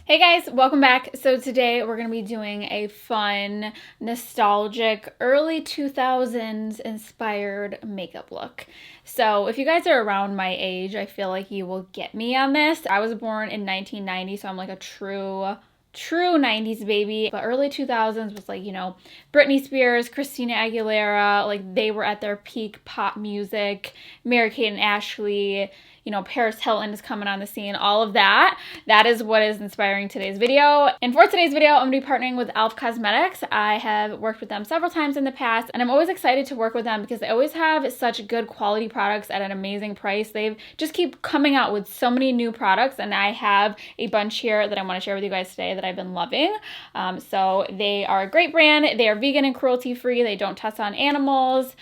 Hey guys, welcome back. So today we're going to be doing a fun, nostalgic, early 2000s inspired makeup look. So if you guys are around my age, I feel like you will get me on this. I was born in 1990, so I'm like a true 90s baby. But early 2000s was like, Britney Spears, Christina Aguilera, like they were at their peak pop music. Mary-Kate and Ashley, Paris Hilton is coming on the scene, all of that. That is what is inspiring today's video. And for today's video, I'm gonna be partnering with e.l.f. Cosmetics. I have worked with them several times in the past, and I'm always excited to work with them because they always have such good quality products at an amazing price. They've just keep coming out with so many new products, and I have a bunch here that I wanna share with you guys today that I've been loving. So they are a great brand. They are vegan and cruelty-free. They don't test on animals.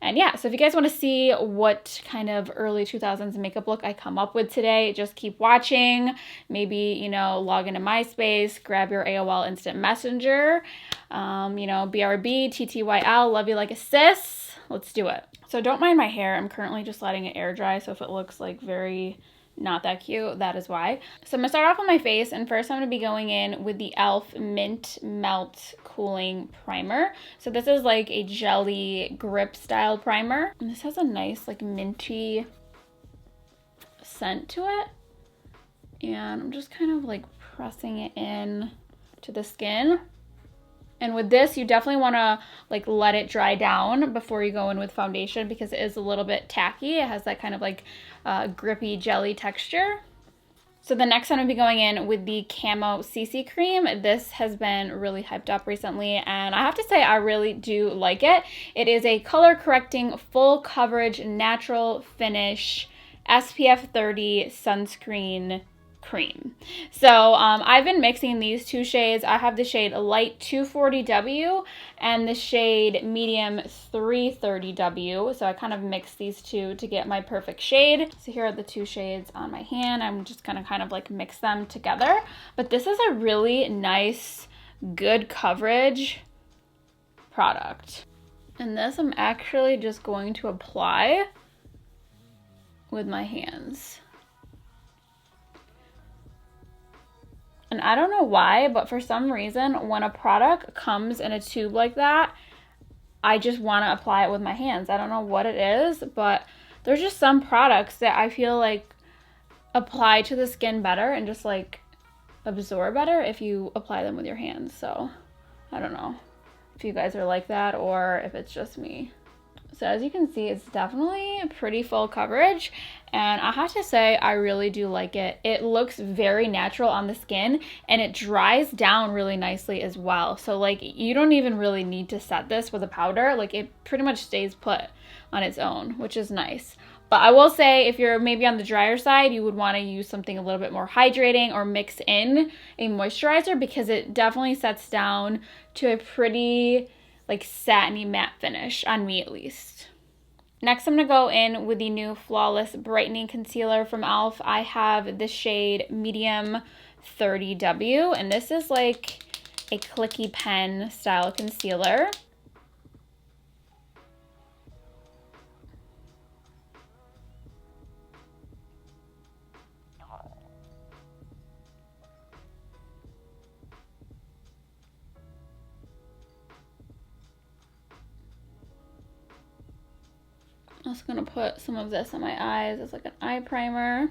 And yeah, so if you guys want to see what kind of early 2000s makeup look I come up with today, just keep watching. Maybe, log into MySpace, grab your AOL Instant Messenger, BRB, TTYL, love you like a sis. Let's do it. So don't mind my hair. I'm currently just letting it air dry, so if it looks like very not that cute, that is why. So I'm gonna start off on my face, and first I'm gonna be going in with the e.l.f. Mint Melt Cooling Primer. So this is like a jelly grip style primer, and this has a nice like minty scent to it. And I'm just kind of like pressing it in to the skin. And with this, you definitely want to like let it dry down before you go in with foundation because it is a little bit tacky. It has that kind of like grippy jelly texture. So the next one I'm going to be going in with the CAMO CC cream. This has been really hyped up recently, and I have to say I really do like it. It is a color correcting, full coverage, natural finish, SPF 30 sunscreen cream. So I've been mixing these two shades. I have the shade light 240W and the shade medium 330W. So I kind of mix these two to get my perfect shade. So here are the two shades on my hand. I'm just gonna kind of like mix them together. But this is a really nice, good coverage product. And this I'm actually just going to apply with my hands. And I don't know why, but for some reason, when a product comes in a tube like that, I just want to apply it with my hands. I don't know what it is, but there's just some products that I feel like apply to the skin better and just like absorb better if you apply them with your hands. So I don't know if you guys are like that or if it's just me. So as you can see, it's definitely pretty full coverage, and I have to say I really do like it. It looks very natural on the skin, and it dries down really nicely as well. So like you don't even really need to set this with a powder. Like it pretty much stays put on its own, which is nice. But I will say if you're maybe on the drier side, you would want to use something a little bit more hydrating or mix in a moisturizer because it definitely sets down to a pretty like satiny matte finish, on me at least. Next, I'm gonna go in with the new Flawless Brightening Concealer from e.l.f. I have the shade medium 30W, and this is like a clicky pen style concealer. I'm just gonna put some of this on my eyes as like an eye primer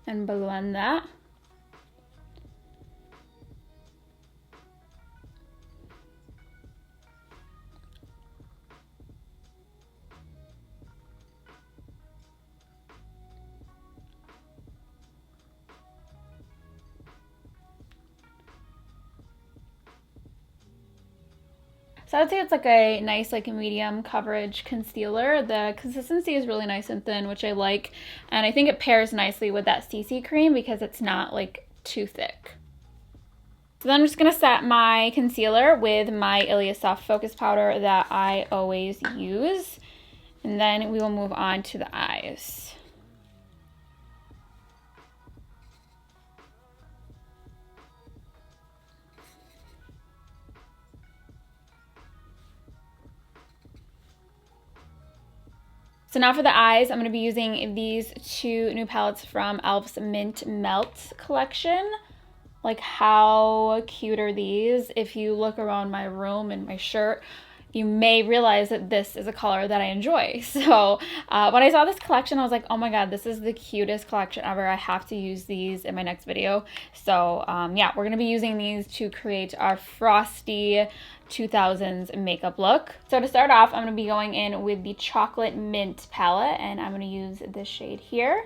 and blend that. So I would say it's like a nice like medium coverage concealer. The consistency is really nice and thin, which I like. And I think it pairs nicely with that CC cream because it's not like too thick. So then I'm just going to set my concealer with my ILIA Soft Focus Powder that I always use. And then we will move on to the eyes. So now for the eyes, I'm going to be using these two new palettes from e.l.f.'s Mint Melt collection. Like, how cute are these? If you look around my room and my shirt, you may realize that this is a color that I enjoy. So when I saw this collection, I was like, oh my god, this is the cutest collection ever. I have to use these in my next video. So yeah, we're gonna be using these to create our Frosty 2000s makeup look. So to start off, I'm gonna be going in with the Chocolate Mint palette, and I'm gonna use this shade here.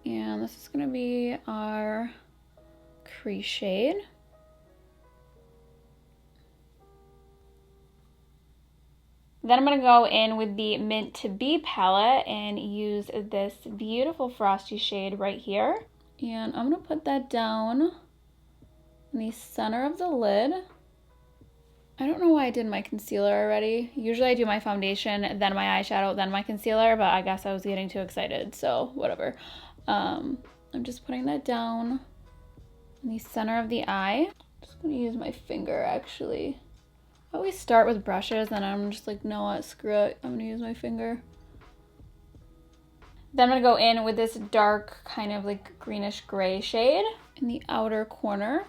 And this is gonna be our crease shade. Then I'm going to go in with the Mint to Be palette and use this beautiful frosty shade right here. And I'm going to put that down in the center of the lid. I don't know why I did my concealer already. Usually I do my foundation, then my eyeshadow, then my concealer, but I guess I was getting too excited, so whatever. I'm just putting that down in the center of the eye. Just going to use my finger actually. I always start with brushes and I'm just like, no what, screw it, I'm gonna use my finger. Then I'm gonna go in with this dark kind of like greenish gray shade in the outer corner.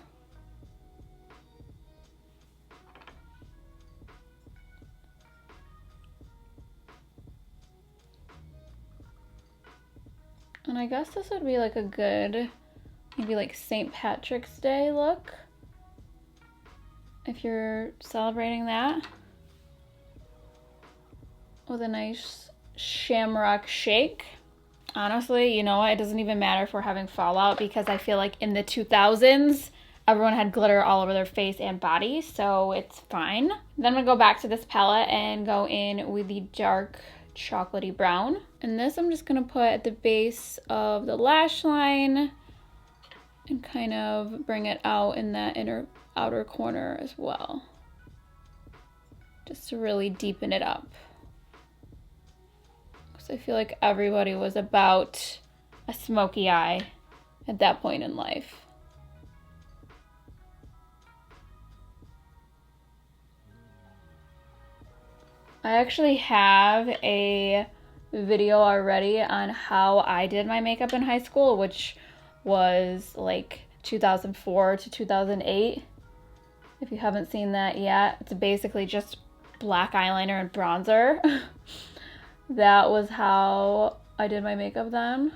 And I guess this would be like a good, maybe like St. Patrick's Day look, if you're celebrating that, with a nice shamrock shake. Honestly, you know what? It doesn't even matter if we're having fallout, because I feel like in the 2000s, everyone had glitter all over their face and body, so it's fine. Then I'm gonna go back to this palette and go in with the dark chocolatey brown. And this I'm just gonna put at the base of the lash line and kind of bring it out in that outer corner as well, just to really deepen it up, because I feel like everybody was about a smoky eye at that point in life. I actually have a video already on how I did my makeup in high school, which was like 2004 to 2008. If you haven't seen that yet, it's basically just black eyeliner and bronzer. That was how I did my makeup then.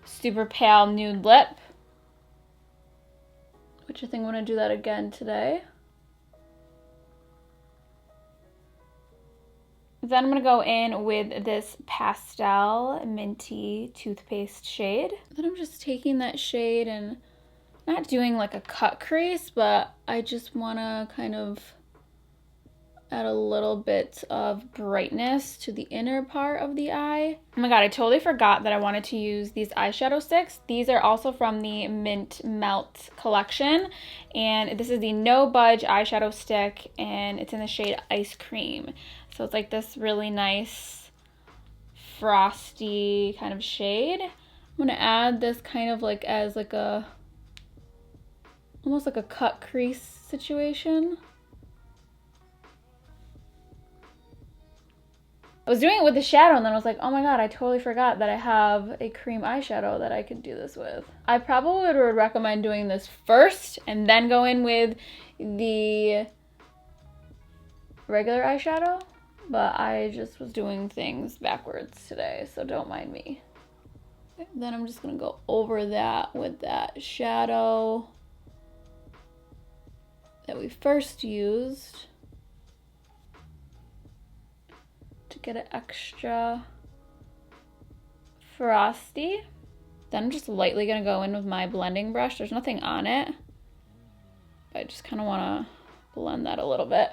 Super pale nude lip, which I think I'm gonna do that again today. Then I'm gonna go in with this pastel minty toothpaste shade. Then I'm just taking that shade and not doing like a cut crease, but I just wanna kind of add a little bit of brightness to the inner part of the eye. Oh my god, I totally forgot that I wanted to use these eyeshadow sticks. These are also from the Mint Melt collection, and this is the No Budge eyeshadow stick, and it's in the shade Ice Cream. So it's like this really nice frosty kind of shade. I'm gonna add this kind of like as like a, almost like a cut crease situation. I was doing it with the shadow and then I was like, oh my god, I totally forgot that I have a cream eyeshadow that I could do this with. I probably would recommend doing this first and then go in with the regular eyeshadow, but I just was doing things backwards today, so don't mind me. Then I'm just gonna go over that with that shadow that we first used to get it extra frosty. Then I'm just lightly gonna go in with my blending brush. There's nothing on it, but I just kind of want to blend that a little bit.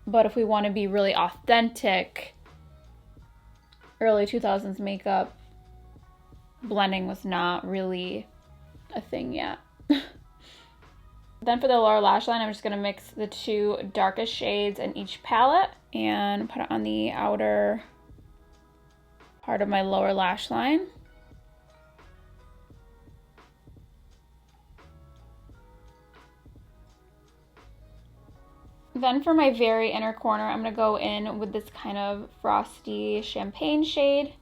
But if we want to be really authentic, early 2000s makeup, blending was not really a thing yet. Then for the lower lash line, I'm just going to mix the two darkest shades in each palette and put it on the outer part of my lower lash line. Then for my very inner corner, I'm going to go in with this kind of frosty champagne shade.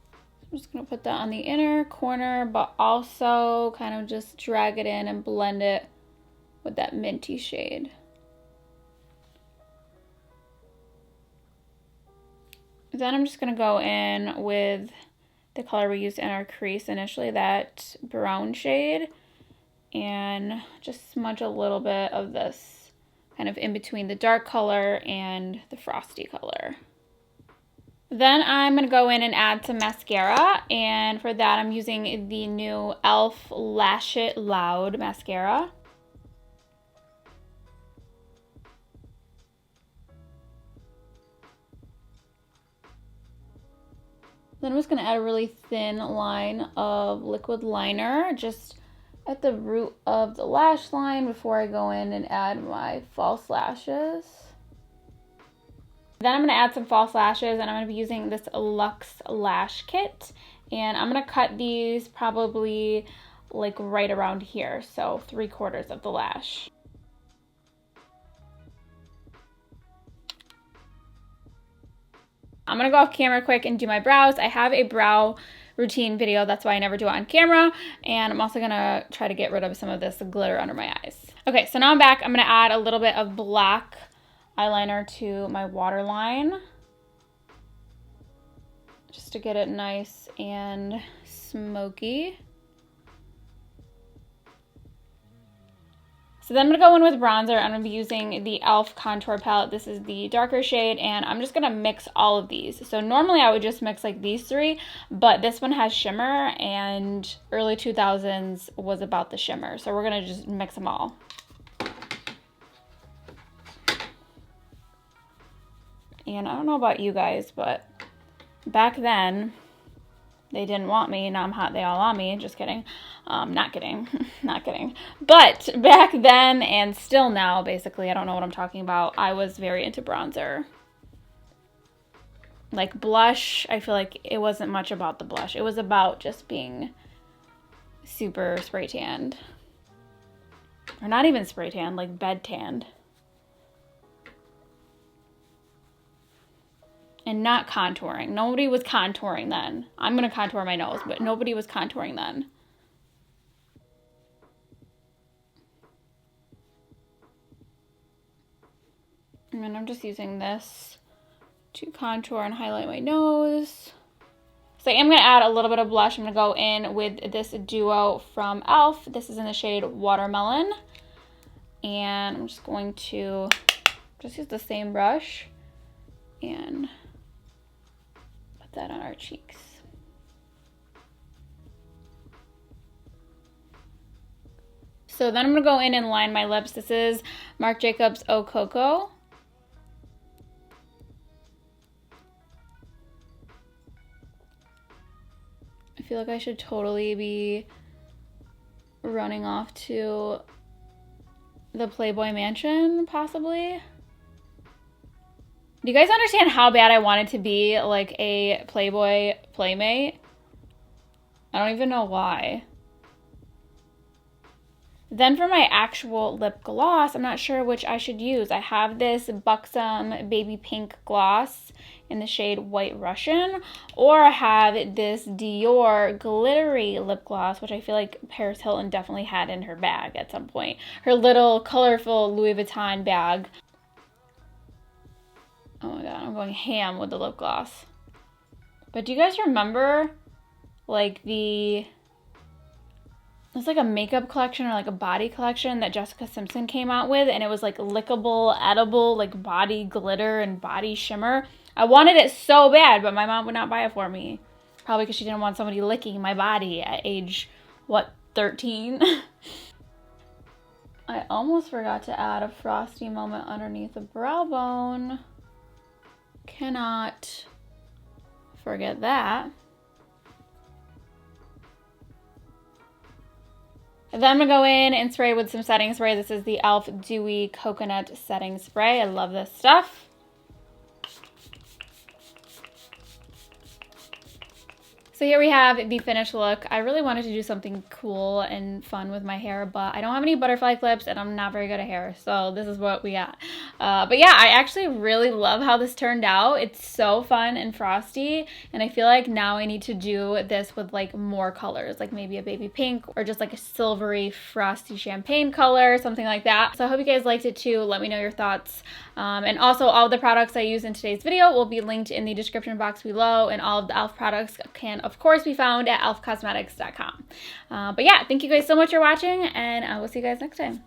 I'm just going to put that on the inner corner, but also kind of just drag it in and blend it with that minty shade. Then I'm just going to go in with the color we used in our crease initially, that brown shade, and just smudge a little bit of this kind of in between the dark color and the frosty color. Then I'm going to go in and add some mascara, and for that I'm using the new e.l.f. Lash It Loud mascara. Then I'm just going to add a really thin line of liquid liner just at the root of the lash line before I go in and add my false lashes. Then I'm going to add some false lashes, and I'm going to be using this Luxe Lash Kit, and I'm going to cut these probably like right around here, so 3/4 of the lash. I'm going to go off camera quick and do my brows. I have a brow routine video, that's why I never do it on camera, and I'm also going to try to get rid of some of this glitter under my eyes. Okay, so now I'm back. I'm going to add a little bit of black eyeliner to my waterline just to get it nice and smoky. So then I'm going to go in with bronzer. I'm going to be using the e.l.f. contour palette. This is the darker shade, and I'm just going to mix all of these. So normally I would just mix like these three, but this one has shimmer, and early 2000s was about the shimmer. So we're going to just mix them all. And I don't know about you guys, but back then they didn't want me. Now I'm hot, they all want me. Just kidding. Not kidding. Not kidding. But back then and still now, basically, I don't know what I'm talking about, I was very into bronzer. Like blush, I feel like it wasn't much about the blush. It was about just being super spray tanned. Or not even spray tanned, like bed tanned. And not contouring. Nobody was contouring then. I'm going to contour my nose, but nobody was contouring then. And then I'm just using this to contour and highlight my nose. So I am going to add a little bit of blush. I'm going to go in with this duo from e.l.f. This is in the shade Watermelon. And I'm just going to just use the same brush and put that on our cheeks. So then I'm going to go in and line my lips. This is Marc Jacobs Eau Coco. I feel like I should totally be running off to the Playboy Mansion, possibly. Do you guys understand how bad I wanted to be like a Playboy playmate? I don't even know why. Then for my actual lip gloss, I'm not sure which I should use. I have this BUXOM Baby Pink Gloss in the shade White Russian, or I have this Dior Glittery Lip Gloss, which I feel like Paris Hilton definitely had in her bag at some point. Her little colorful Louis Vuitton bag. Oh my god, I'm going ham with the lip gloss. But do you guys remember like it's like a makeup collection or like a body collection that Jessica Simpson came out with, and it was like lickable, edible, like body glitter and body shimmer. I wanted it so bad, but my mom would not buy it for me. Probably because she didn't want somebody licking my body at age, what, 13? I almost forgot to add a frosty moment underneath the brow bone. Cannot forget that. Then I'm going to go in and spray with some setting spray. This is the e.l.f. Dewy Coconut Setting Spray. I love this stuff. So here we have the finished look. I really wanted to do something cool and fun with my hair, but I don't have any butterfly clips and I'm not very good at hair, so this is what we got. But yeah, I actually really love how this turned out. It's so fun and frosty, and I feel like now I need to do this with like more colors, like maybe a baby pink or just like a silvery frosty champagne color, something like that. So I hope you guys liked it too. Let me know your thoughts. And also all of the products I used in today's video will be linked in the description box below, and all of the e.l.f. products can of course be found at elfcosmetics.com. But yeah, thank you guys so much for watching, and I will see you guys next time.